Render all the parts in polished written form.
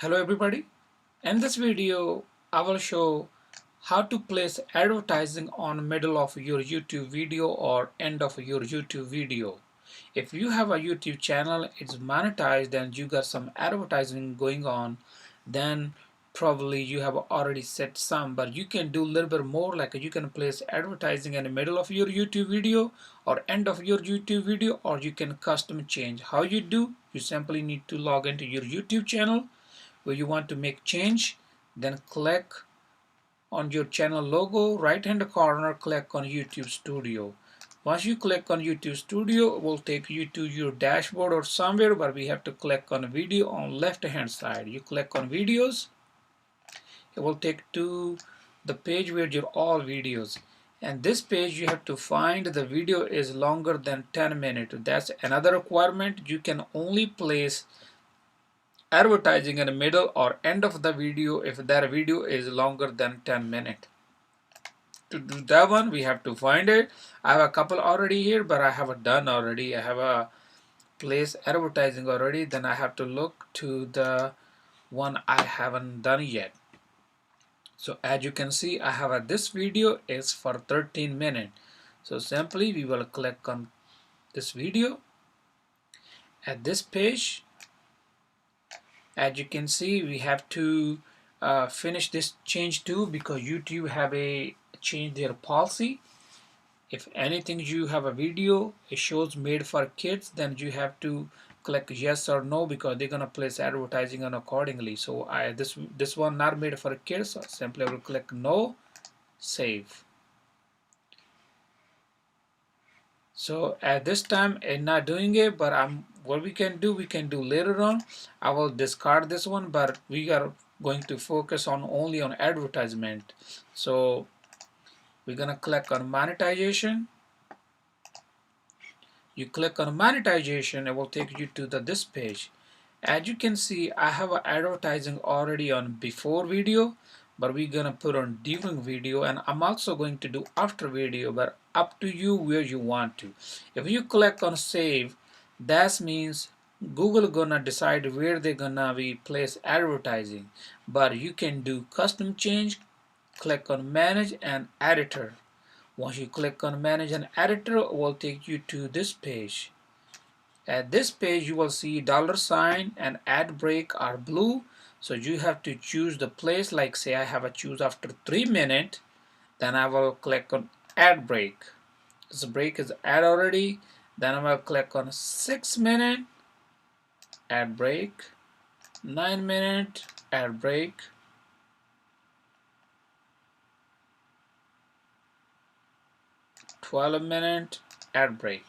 Hello everybody. In this video I will show how to place advertising on middle of your YouTube video or end of your YouTube video. If you have a YouTube channel, it's monetized and you got some advertising going on, then probably you have already set some, but you can do a little bit more, like you can place advertising in the middle of your YouTube video or end of your YouTube video, or you can custom change. How you do? You simply need to log into your YouTube channel where you want to make change, then click on your channel logo, right hand corner, click on YouTube Studio. Once you click on YouTube Studio, it will take you to your dashboard or somewhere, but we have to click on video on left hand side. You click on videos, it will take to the page where your all videos, and this page you have to find the video is longer than 10 minutes. That's another requirement. You can only place advertising in the middle or end of the video if that video is longer than 10 minutes. To do that one, we have to find it. I have a couple already here, but I have a done already. I have a place advertising already. Then I have to look to the one I haven't done yet. So as you can see, I have this video is for 13 minutes. So simply we will click on this video. At this page, as you can see, we have to finish this change too, because YouTube have a change their policy. If anything you have a video it shows made for kids, then you have to click yes or no, because they're gonna place advertising on accordingly. So this one not made for kids, so simply I will click no, save. So at this time I'm not doing it, but what we can do later on. I will discard this one, but we are going to focus on only on advertisement. So we're gonna click on monetization. You click on monetization, it will take you to this page. As you can see, I have advertising already on before video, but we're gonna put on during video, and I'm also going to do after video, but up to you where you want to. If you click on save, that means Google gonna decide where they're gonna be place advertising, but you can do custom change. Click on manage and editor. Once you click on manage and editor, it will take you to this page. At this page you will see $sign and ad break are blue, so you have to choose the place. Like say I have a choose after 3 minutes, then I will click on ad break. This break is ad already. Then I will click on 6 minutes ad break, 9 minutes ad break, 12 minutes ad break.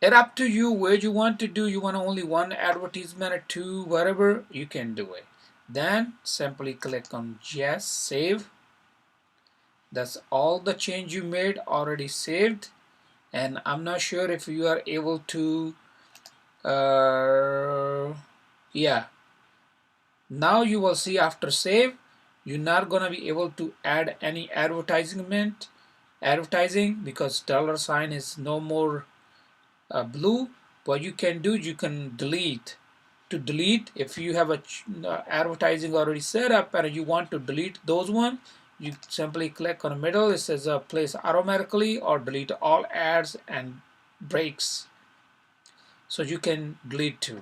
It's up to you where you want to do. You want only one advertisement or two, whatever, you can do it. Then simply click on yes, save. That's all the change you made already saved. And I'm not sure if you are able to yeah, now you will see after save you're not gonna be able to add any advertising, because $sign is no more blue. What you can do, you can delete. To delete, if you have a advertising already set up and you want to delete those one, you simply click on the middle. It says place automatically or delete all ads and breaks, so you can delete too.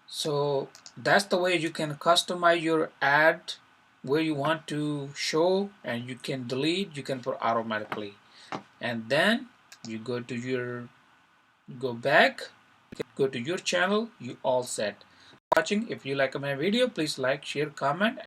So that's the way you can customize your ad where you want to show, and you can delete, you can put automatically, and then you go back, go to your channel, you all set. Watching. If you like my video, please like, share, comment.